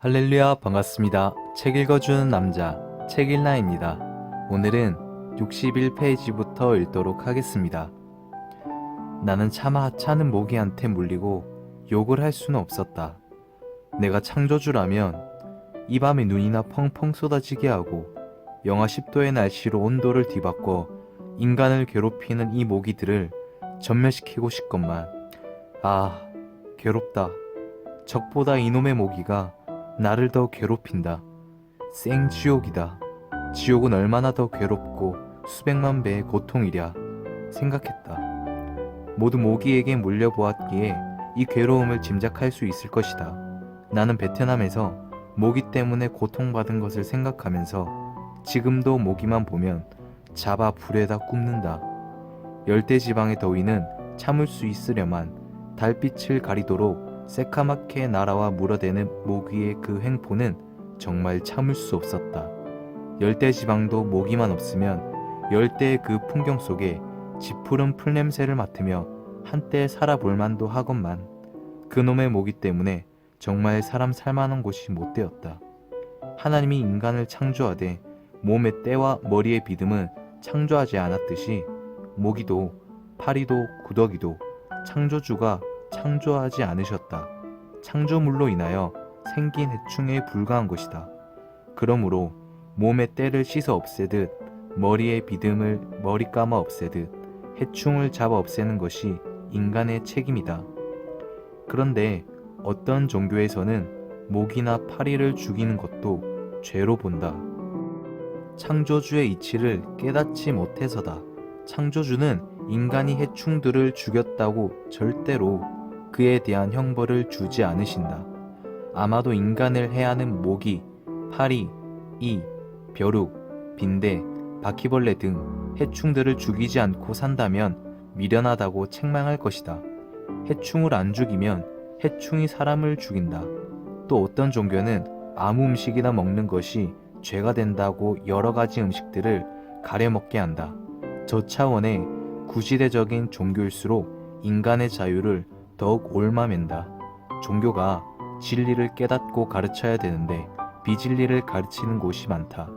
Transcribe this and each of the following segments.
할렐루야, 반갑습니다. 책 읽어주는 남자 책일나입니다. 오늘은 61페이지부터 읽도록 하겠습니다. 나는 차마 하찮은 모기한테 물리고 욕을 할 수는 없었다. 내가 창조주라면 이 밤에 눈이나 펑펑 쏟아지게 하고 영하 10도의 날씨로 온도를 뒤바꿔 인간을 괴롭히는 이 모기들을 전멸시키고 싶건만, 아, 괴롭다. 적보다 이놈의 모기가 나를 더 괴롭힌다. 생지옥이다. 지옥은 얼마나 더 괴롭고 수백만 배의 고통이랴 생각했다. 모두 모기에게 물려보았기에 이 괴로움을 짐작할 수 있을 것이다. 나는 베트남에서 모기 때문에 고통받은 것을 생각하면서 지금도 모기만 보면 잡아 불에다 굽는다. 열대지방의 더위는 참을 수 있으려만 달빛을 가리도록 새카맣게 날아와 물어대는 모기의 그 횡포는 정말 참을 수 없었다. 열대지방도 모기만 없으면 열대의 그 풍경 속에 지푸른 풀냄새를 맡으며 한때 살아볼 만도 하건만, 그놈의 모기 때문에 정말 사람 살만한 곳이 못 되었다. 하나님이 인간을 창조하되 몸의 때와 머리의 비듬은 창조하지 않았듯이 모기도 파리도 구더기도 창조주가 창조하지 않으셨다. 창조물로 인하여 생긴 해충에 불과한 것이다. 그러므로 몸의 때를 씻어 없애듯 머리의 비듬을 머리 감아 없애듯 해충을 잡아 없애는 것이 인간의 책임이다. 그런데 어떤 종교에서는 모기나 파리를 죽이는 것도 죄로 본다. 창조주의 이치를 깨닫지 못해서다. 창조주는 인간이 해충들을 죽였다고 절대로 그에 대한 형벌을 주지 않으신다. 아마도 인간을 해하는 모기, 파리, 이, 벼룩, 빈대, 바퀴벌레 등 해충들을 죽이지 않고 산다면 미련하다고 책망할 것이다. 해충을 안 죽이면 해충이 사람을 죽인다. 또 어떤 종교는 아무 음식이나 먹는 것이 죄가 된다고 여러 가지 음식들을 가려 먹게 한다. 저 차원의 구시대적인 종교일수록 인간의 자유를 더욱 옮아맨다. 종교가 진리를 깨닫고 가르쳐야 되는데 비진리를 가르치는 곳이 많다.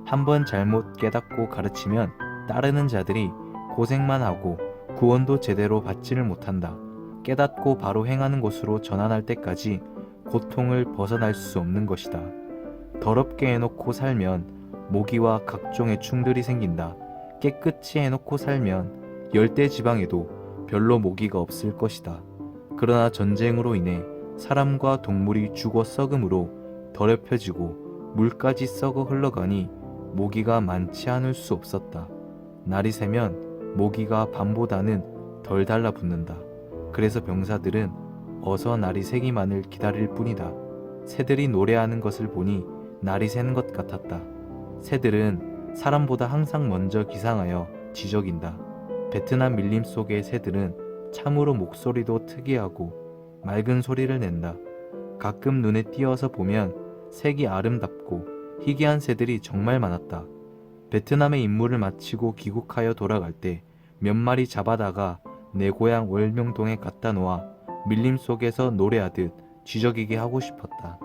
한번 잘못 깨닫고 가르치면 따르는 자들이 고생만 하고 구원도 제대로 받지를 못한다. 깨닫고 바로 행하는 곳으로 전환할 때까지 고통을 벗어날 수 없는 것이다. 더럽게 해놓고 살면 모기와 각종의 충들이 생긴다. 깨끗이 해놓고 살면 열대지방에도 별로 모기가 없을 것이다. 그러나 전쟁으로 인해 사람과 동물이 죽어 썩음으로 더럽혀지고 물까지 썩어 흘러가니 모기가 많지 않을 수 없었다. 날이 새면 모기가 밤보다는 덜 달라붙는다. 그래서 병사들은 어서 날이 새기만을 기다릴 뿐이다. 새들이 노래하는 것을 보니 날이 새는 것 같았다. 새들은 사람보다 항상 먼저 기상하여 지저긴다. 베트남 밀림 속의 새들은 참으로 목소리도 특이하고 맑은 소리를 낸다. 가끔 눈에 띄어서 보면 색이 아름답고 희귀한 새들이 정말 많았다. 베트남의 임무를 마치고 귀국하여 돌아갈 때 몇 마리 잡아다가 내 고향 월명동에 갖다 놓아 밀림 속에서 노래하듯 지저귀게 하고 싶었다.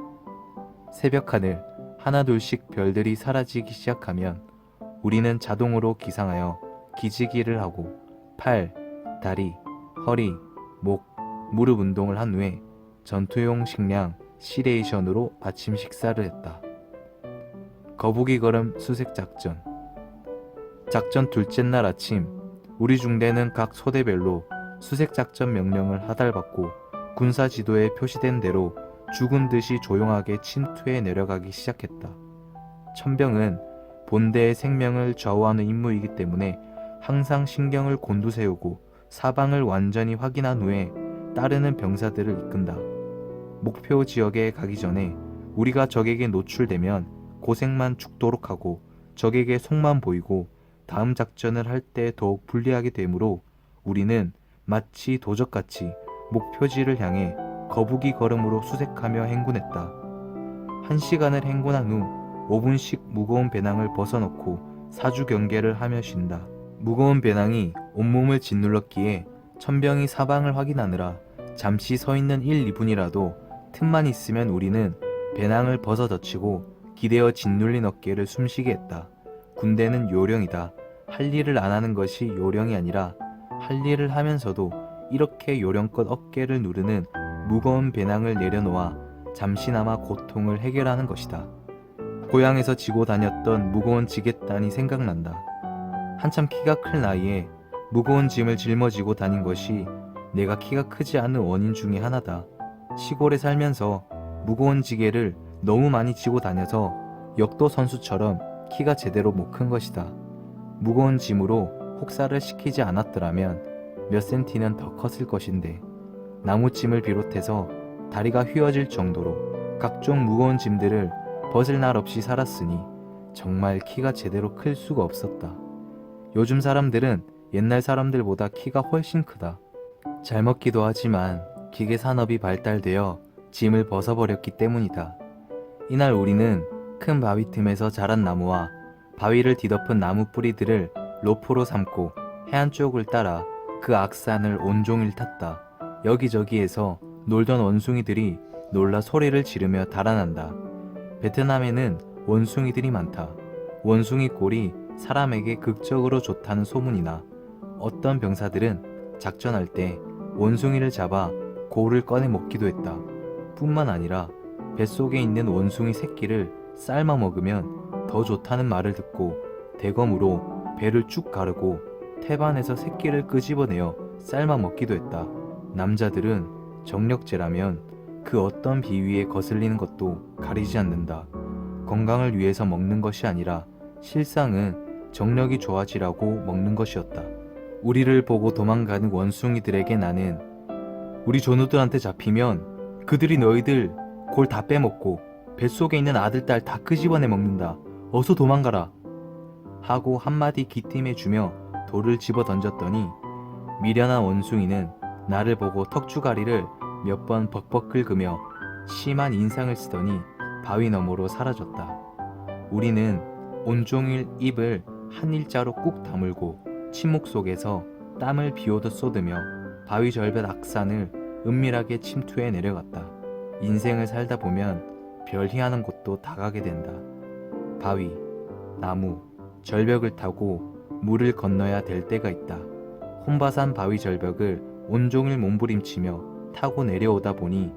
새벽 하늘 하나둘씩 별들이 사라지기 시작하면 우리는 자동으로 기상하여 기지개를 하고 팔, 다리, 허리, 목, 무릎 운동을 한 후에 전투용 식량 시레이션으로 아침 식사를 했다. 거북이 걸음 수색작전. 작전 둘째 날 아침, 우리 중대는 각 소대별로 수색작전 명령을 하달받고 군사 지도에 표시된 대로 죽은 듯이 조용하게 침투해 내려가기 시작했다. 천병은 본대의 생명을 좌우하는 임무이기 때문에 항상 신경을 곤두세우고 사방을 완전히 확인한 후에 따르는 병사들을 이끈다. 목표 지역에 가기 전에 우리가 적에게 노출되면 고생만 죽도록 하고 적에게 속만 보이고 다음 작전을 할 때 더욱 불리하게 되므로 우리는 마치 도적같이 목표지를 향해 거북이 걸음으로 수색하며 행군했다. 1시간을 행군한 후 5분씩 무거운 배낭을 벗어놓고 사주 경계를 하며 쉰다. 무거운 배낭이 온몸을 짓눌렀기에 천병이 사방을 확인하느라 잠시 서 있는 1, 2분이라도 틈만 있으면 우리는 배낭을 벗어젖히고 기대어 짓눌린 어깨를 숨쉬게 했다. 군대는 요령이다. 할 일을 안 하는 것이 요령이 아니라 할 일을 하면서도 이렇게 요령껏 어깨를 누르는 무거운 배낭을 내려놓아 잠시나마 고통을 해결하는 것이다. 고향에서 지고 다녔던 무거운 지게단이 생각난다. 한참 키가 클 나이에 무거운 짐을 짊어지고 다닌 것이 내가 키가 크지 않은 원인 중에 하나다. 시골에 살면서 무거운 지게를 너무 많이 지고 다녀서 역도 선수처럼 키가 제대로 못 큰 것이다. 무거운 짐으로 혹사를 시키지 않았더라면 몇 센티는 더 컸을 것인데 나무짐을 비롯해서 다리가 휘어질 정도로 각종 무거운 짐들을 벗을 날 없이 살았으니 정말 키가 제대로 클 수가 없었다. 요즘 사람들은 옛날 사람들보다 키가 훨씬 크다. 잘 먹기도 하지만 기계 산업이 발달되어 짐을 벗어버렸기 때문이다. 이날 우리는 큰 바위 틈에서 자란 나무와 바위를 뒤덮은 나무 뿌리들을 로프로 삼고 해안 쪽을 따라 그 악산을 온종일 탔다. 여기저기에서 놀던 원숭이들이 놀라 소리를 지르며 달아난다. 베트남에는 원숭이들이 많다. 원숭이 꼴이 사람에게 극적으로 좋다는 소문이나 어떤 병사들은 작전할 때 원숭이를 잡아 골을 꺼내 먹기도 했다. 뿐만 아니라 뱃속에 있는 원숭이 새끼를 삶아 먹으면 더 좋다는 말을 듣고 대검으로 배를 쭉 가르고 태반에서 새끼를 끄집어내어 삶아 먹기도 했다. 남자들은 정력제라면 그 어떤 비위에 거슬리는 것도 가리지 않는다. 건강을 위해서 먹는 것이 아니라 실상은 정력이 좋아지라고 먹는 것이었다. 우리를 보고 도망가는 원숭이들에게 나는 우리 조누들한테 잡히면 그들이 너희들 골 다 빼먹고 뱃속에 있는 아들 딸 다 끄집어내 먹는다. 어서 도망가라. 하고 한마디 기띔해주며 돌을 집어 던졌더니 미련한 원숭이는 나를 보고 턱주가리를 몇 번 벅벅 긁으며 심한 인상을 쓰더니 바위 너머로 사라졌다. 우리는 온종일 입을 한 일자로 꾹 다물고 침묵 속에서 땀을 비오듯 쏟으며 바위 절벽 악산을 은밀하게 침투해 내려갔다. 인생을 살다 보면 별 희한한 곳도 다 가게 된다. 바위, 나무, 절벽을 타고 물을 건너야 될 때가 있다. 혼바산 바위 절벽을 온종일 몸부림치며 타고 내려오다 보니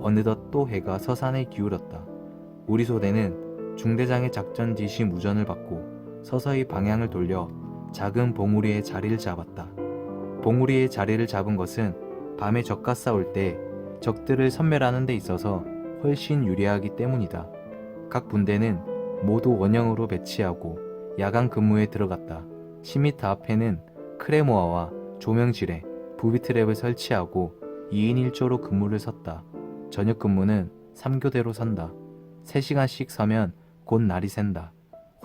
어느덧 또 해가 서산에 기울었다. 우리 소대는 중대장의 작전 지시 무전을 받고 서서히 방향을 돌려 작은 봉우리에 자리를 잡았다. 봉우리에 자리를 잡은 것은 밤에 적과 싸울 때 적들을 섬멸하는 데 있어서 훨씬 유리하기 때문이다. 각 분대는 모두 원형으로 배치하고 야간 근무에 들어갔다. 10m 앞에는 크레모아와 조명실에 부비트랩을 설치하고 2인 1조로 근무를 섰다. 저녁 근무는 3교대로 선다. 3시간씩 서면 곧 날이 샌다.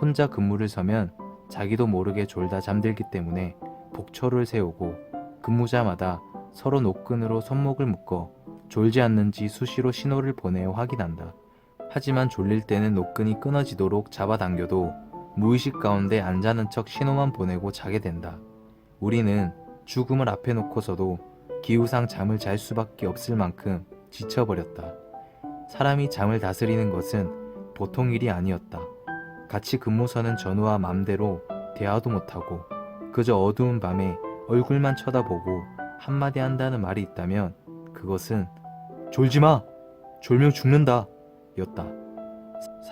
혼자 근무를 서면 자기도 모르게 졸다 잠들기 때문에 복초를 세우고 근무자마다 서로 노끈으로 손목을 묶어 졸지 않는지 수시로 신호를 보내어 확인한다. 하지만 졸릴 때는 노끈이 끊어지도록 잡아당겨도 무의식 가운데 안 자는 척 신호만 보내고 자게 된다. 우리는 죽음을 앞에 놓고서도 기우상 잠을 잘 수밖에 없을 만큼 지쳐버렸다. 사람이 잠을 다스리는 것은 보통 일이 아니었다. 같이 근무 서는 전우와 맘대로 대화도 못하고 그저 어두운 밤에 얼굴만 쳐다보고 한마디 한다는 말이 있다면 그것은 졸지마! 졸면 죽는다! 였다.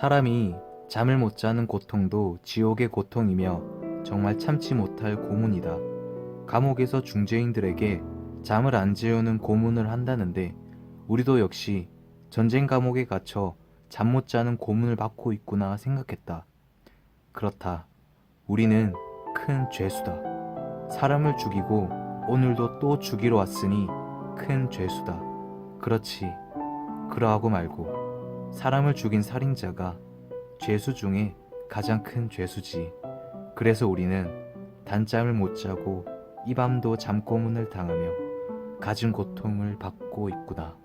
사람이 잠을 못 자는 고통도 지옥의 고통이며 정말 참지 못할 고문이다. 감옥에서 중죄인들에게 잠을 안 재우는 고문을 한다는데 우리도 역시 전쟁 감옥에 갇혀 잠 못 자는 고문을 받고 있구나 생각했다. 그렇다. 우리는 큰 죄수다. 사람을 죽이고 오늘도 또 죽이러 왔으니 큰 죄수다. 그렇지. 그러하고 말고 사람을 죽인 살인자가 죄수 중에 가장 큰 죄수지. 그래서 우리는 단잠을 못 자고 이 밤도 잠고문을 당하며 가진 고통을 받고 있구나.